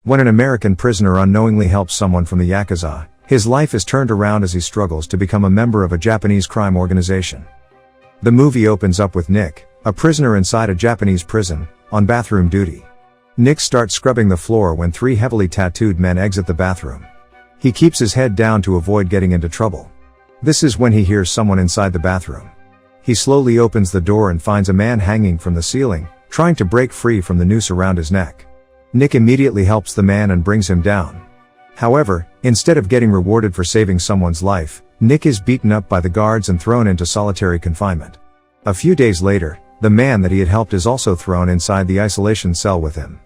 When an American prisoner unknowingly helps someone from the Yakuza, his life is turned around as he struggles to become a member of a Japanese crime organization. The movie opens up with Nick, a prisoner inside a Japanese prison, on bathroom duty. Nick starts scrubbing the floor when three heavily tattooed men exit the bathroom. He keeps his head down to avoid getting into trouble. This is when he hears someone inside the bathroom. He slowly opens the door and finds a man hanging from the ceiling, trying to break free from the noose around his neck. Nick immediately helps the man and brings him down. However, instead of getting rewarded for saving someone's life, Nick is beaten up by the guards and thrown into solitary confinement. A few days later, the man that he had helped is also thrown inside the isolation cell with him.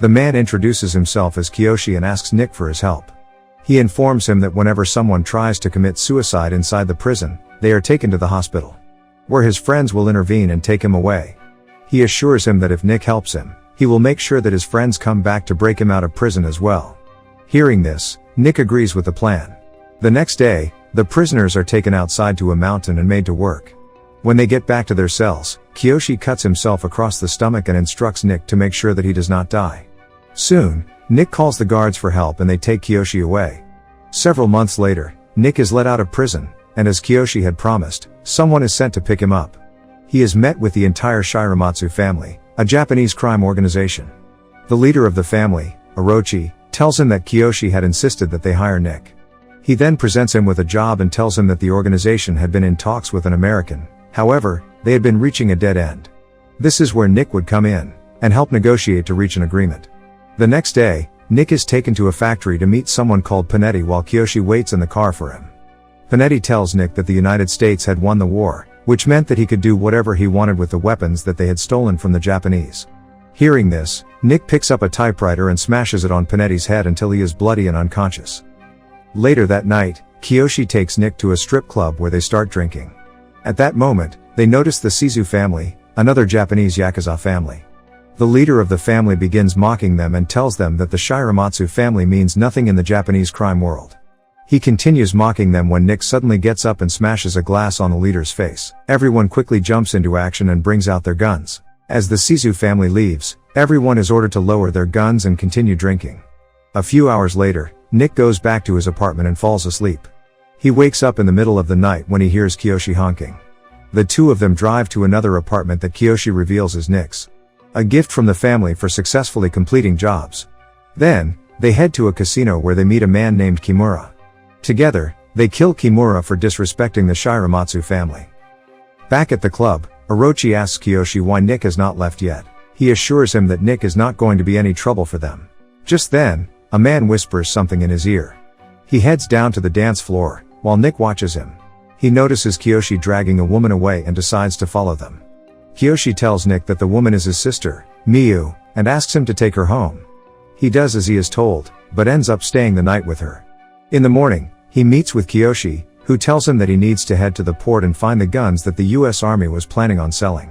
The man introduces himself as Kiyoshi and asks Nick for his help. He informs him that whenever someone tries to commit suicide inside the prison, they are taken to the hospital, where his friends will intervene and take him away. He assures him that if Nick helps him, he will make sure that his friends come back to break him out of prison as well. Hearing this, Nick agrees with the plan. The next day, the prisoners are taken outside to a mountain and made to work. When they get back to their cells, Kiyoshi cuts himself across the stomach and instructs Nick to make sure that he does not die. Soon, Nick calls the guards for help and they take Kiyoshi away. Several months later, Nick is let out of prison, and as Kiyoshi had promised, someone is sent to pick him up. He is met with the entire Shiramatsu family, a Japanese crime organization. The leader of the family, Orochi, tells him that Kiyoshi had insisted that they hire Nick. He then presents him with a job and tells him that the organization had been in talks with an American, however, they had been reaching a dead end. This is where Nick would come in, and help negotiate to reach an agreement. The next day, Nick is taken to a factory to meet someone called Panetti while Kiyoshi waits in the car for him. Panetti tells Nick that the United States had won the war, which meant that he could do whatever he wanted with the weapons that they had stolen from the Japanese. Hearing this, Nick picks up a typewriter and smashes it on Panetti's head until he is bloody and unconscious. Later that night, Kiyoshi takes Nick to a strip club where they start drinking. At that moment, they notice the Shizu family, another Japanese Yakuza family. The leader of the family begins mocking them and tells them that the Shiramatsu family means nothing in the Japanese crime world. He continues mocking them when Nick suddenly gets up and smashes a glass on the leader's face. Everyone quickly jumps into action and brings out their guns. As the Shizu family leaves, everyone is ordered to lower their guns and continue drinking. A few hours later, Nick goes back to his apartment and falls asleep. He wakes up in the middle of the night when he hears Kiyoshi honking. The two of them drive to another apartment that Kiyoshi reveals is Nick's, a gift from the family for successfully completing jobs. Then, they head to a casino where they meet a man named Kimura. Together, they kill Kimura for disrespecting the Shiramatsu family. Back at the club, Orochi asks Kiyoshi why Nick has not left yet. He assures him that Nick is not going to be any trouble for them. Just then, a man whispers something in his ear. He heads down to the dance floor, while Nick watches him. He notices Kiyoshi dragging a woman away and decides to follow them. Kiyoshi tells Nick that the woman is his sister, Miyu, and asks him to take her home. He does as he is told, but ends up staying the night with her. In the morning, he meets with Kiyoshi, who tells him that he needs to head to the port and find the guns that the US Army was planning on selling.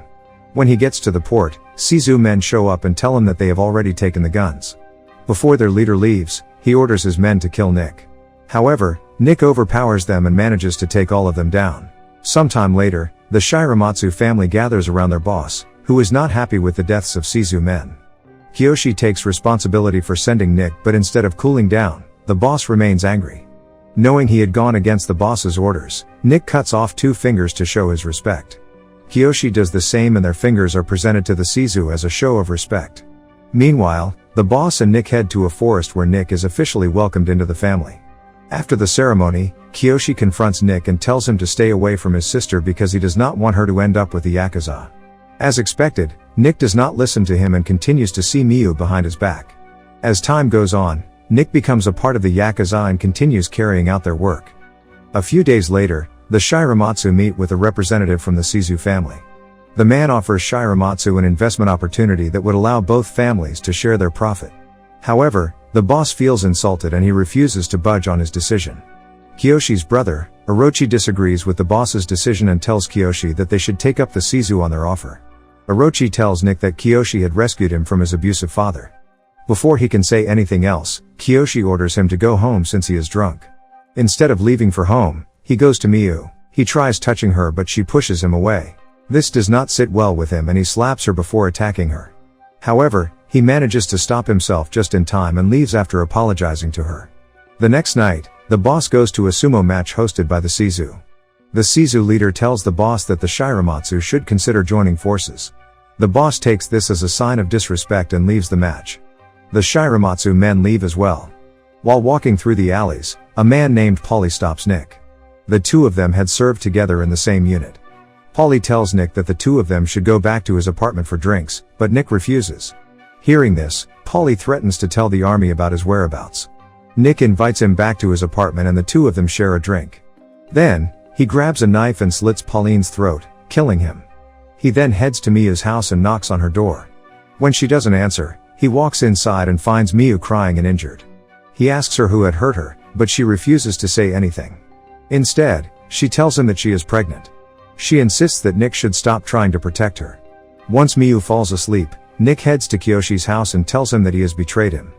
When he gets to the port, Shizu men show up and tell him that they have already taken the guns. Before their leader leaves, he orders his men to kill Nick. However, Nick overpowers them and manages to take all of them down. Sometime later, the Shiramatsu family gathers around their boss, who is not happy with the deaths of Shizu men. Kiyoshi takes responsibility for sending Nick, but instead of cooling down, the boss remains angry. Knowing he had gone against the boss's orders, Nick cuts off 2 fingers to show his respect. Kiyoshi does the same and their fingers are presented to the Shizu as a show of respect. Meanwhile, the boss and Nick head to a forest where Nick is officially welcomed into the family. After the ceremony, Kiyoshi confronts Nick and tells him to stay away from his sister because he does not want her to end up with the Yakuza. As expected, Nick does not listen to him and continues to see Miyu behind his back. As time goes on, Nick becomes a part of the Yakuza and continues carrying out their work. A few days later, the Shiramatsu meet with a representative from the Shizu family. The man offers Shiramatsu an investment opportunity that would allow both families to share their profit. However, the boss feels insulted and he refuses to budge on his decision. Kiyoshi's brother, Orochi, disagrees with the boss's decision and tells Kiyoshi that they should take up the Shizu on their offer. Orochi tells Nick that Kiyoshi had rescued him from his abusive father. Before he can say anything else, Kiyoshi orders him to go home since he is drunk. Instead of leaving for home, he goes to Miyu. He tries touching her but she pushes him away. This does not sit well with him and he slaps her before attacking her. However, he manages to stop himself just in time and leaves after apologizing to her. The next night, the boss goes to a sumo match hosted by the Shizu. The Shizu leader tells the boss that the Shiramatsu should consider joining forces. The boss takes this as a sign of disrespect and leaves the match. The Shiramatsu men leave as well. While walking through the alleys, a man named Paulie stops Nick. The two of them had served together in the same unit. Paulie tells Nick that the two of them should go back to his apartment for drinks, but Nick refuses. Hearing this, Paulie threatens to tell the army about his whereabouts. Nick invites him back to his apartment and the two of them share a drink. Then, he grabs a knife and slits Pauline's throat, killing him. He then heads to Miyu's house and knocks on her door. When she doesn't answer, he walks inside and finds Miyu crying and injured. He asks her who had hurt her, but she refuses to say anything. Instead, she tells him that she is pregnant. She insists that Nick should stop trying to protect her. Once Miyu falls asleep, Nick heads to Kiyoshi's house and tells him that he has betrayed him.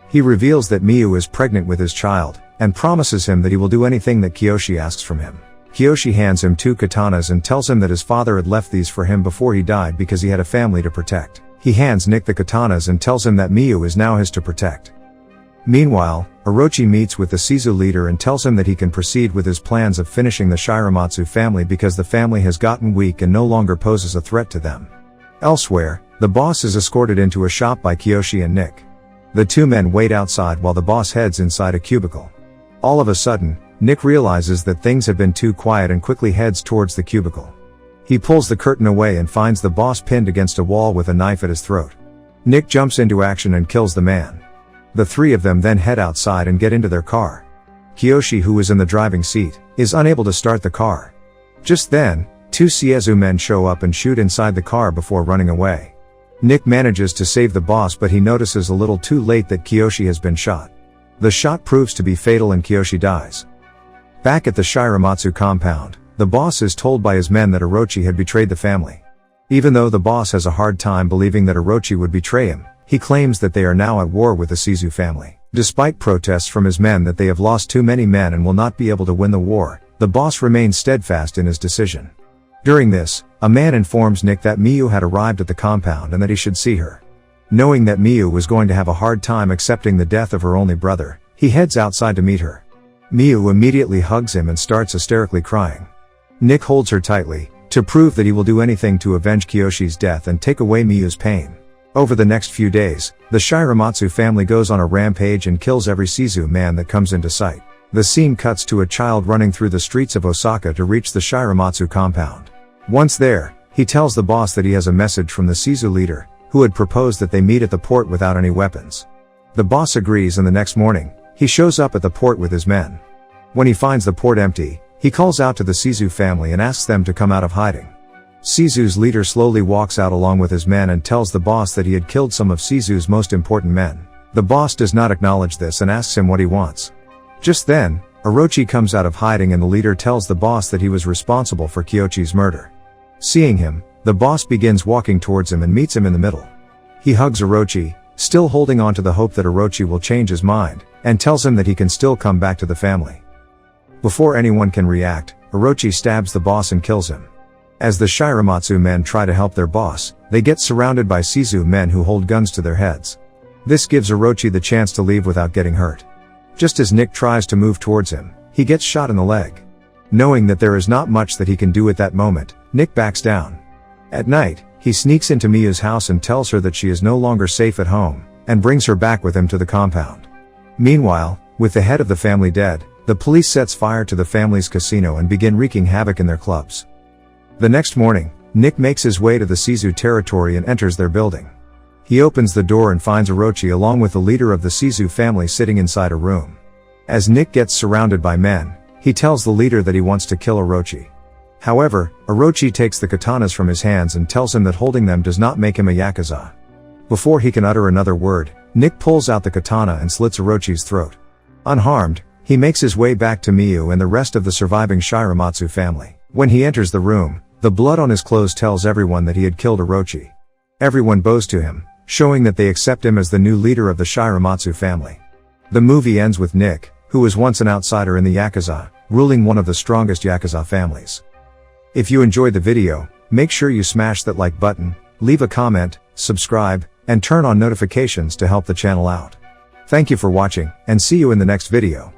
He reveals that Miyu is pregnant with his child, and promises him that he will do anything that Kiyoshi asks from him. Kiyoshi hands him 2 katanas and tells him that his father had left these for him before he died because he had a family to protect. He hands Nick the katanas and tells him that Miyu is now his to protect. Meanwhile, Orochi meets with the Shizu leader and tells him that he can proceed with his plans of finishing the Shiramatsu family because the family has gotten weak and no longer poses a threat to them. Elsewhere, the boss is escorted into a shop by Kiyoshi and Nick. The two men wait outside while the boss heads inside a cubicle. All of a sudden, Nick realizes that things have been too quiet and quickly heads towards the cubicle. He pulls the curtain away and finds the boss pinned against a wall with a knife at his throat. Nick jumps into action and kills the man. The three of them then head outside and get into their car. Kiyoshi, who is in the driving seat, is unable to start the car. Just then, 2 Siezu men show up and shoot inside the car before running away. Nick manages to save the boss, but he notices a little too late that Kiyoshi has been shot. The shot proves to be fatal and Kiyoshi dies. Back at the Shiramatsu compound, the boss is told by his men that Orochi had betrayed the family. Even though the boss has a hard time believing that Orochi would betray him, he claims that they are now at war with the Shizu family. Despite protests from his men that they have lost too many men and will not be able to win the war, the boss remains steadfast in his decision. During this, a man informs Nick that Miyu had arrived at the compound and that he should see her. Knowing that Miyu was going to have a hard time accepting the death of her only brother, he heads outside to meet her. Miyu immediately hugs him and starts hysterically crying. Nick holds her tightly, to prove that he will do anything to avenge Kiyoshi's death and take away Miyu's pain. Over the next few days, the Shiramatsu family goes on a rampage and kills every Shizu man that comes into sight. The scene cuts to a child running through the streets of Osaka to reach the Shiramatsu compound. Once there, he tells the boss that he has a message from the Shizu leader, who had proposed that they meet at the port without any weapons. The boss agrees, and the next morning, he shows up at the port with his men. When he finds the port empty, he calls out to the Shizu family and asks them to come out of hiding. Shizu's leader slowly walks out along with his men and tells the boss that he had killed some of Shizu's most important men. The boss does not acknowledge this and asks him what he wants. Just then, Orochi comes out of hiding and the leader tells the boss that he was responsible for Kiyoshi's murder. Seeing him, the boss begins walking towards him and meets him in the middle. He hugs Orochi, still holding on to the hope that Orochi will change his mind, and tells him that he can still come back to the family. Before anyone can react, Orochi stabs the boss and kills him. As the Shiramatsu men try to help their boss, they get surrounded by Shizu men who hold guns to their heads. This gives Orochi the chance to leave without getting hurt. Just as Nick tries to move towards him, he gets shot in the leg. Knowing that there is not much that he can do at that moment, Nick backs down. At night, he sneaks into Miyu's house and tells her that she is no longer safe at home, and brings her back with him to the compound. Meanwhile, with the head of the family dead, the police sets fire to the family's casino and begin wreaking havoc in their clubs. The next morning, Nick makes his way to the Shizu territory and enters their building. He opens the door and finds Orochi along with the leader of the Shizu family sitting inside a room. As Nick gets surrounded by men, he tells the leader that he wants to kill Orochi. However, Orochi takes the katanas from his hands and tells him that holding them does not make him a Yakuza. Before he can utter another word, Nick pulls out the katana and slits Orochi's throat. Unharmed, he makes his way back to Miyu and the rest of the surviving Shiramatsu family. When he enters the room, the blood on his clothes tells everyone that he had killed Orochi. Everyone bows to him, showing that they accept him as the new leader of the Shiramatsu family. The movie ends with Nick, who was once an outsider in the Yakuza, ruling one of the strongest Yakuza families. If you enjoyed the video, make sure you smash that like button, leave a comment, subscribe, and turn on notifications to help the channel out. Thank you for watching, and see you in the next video.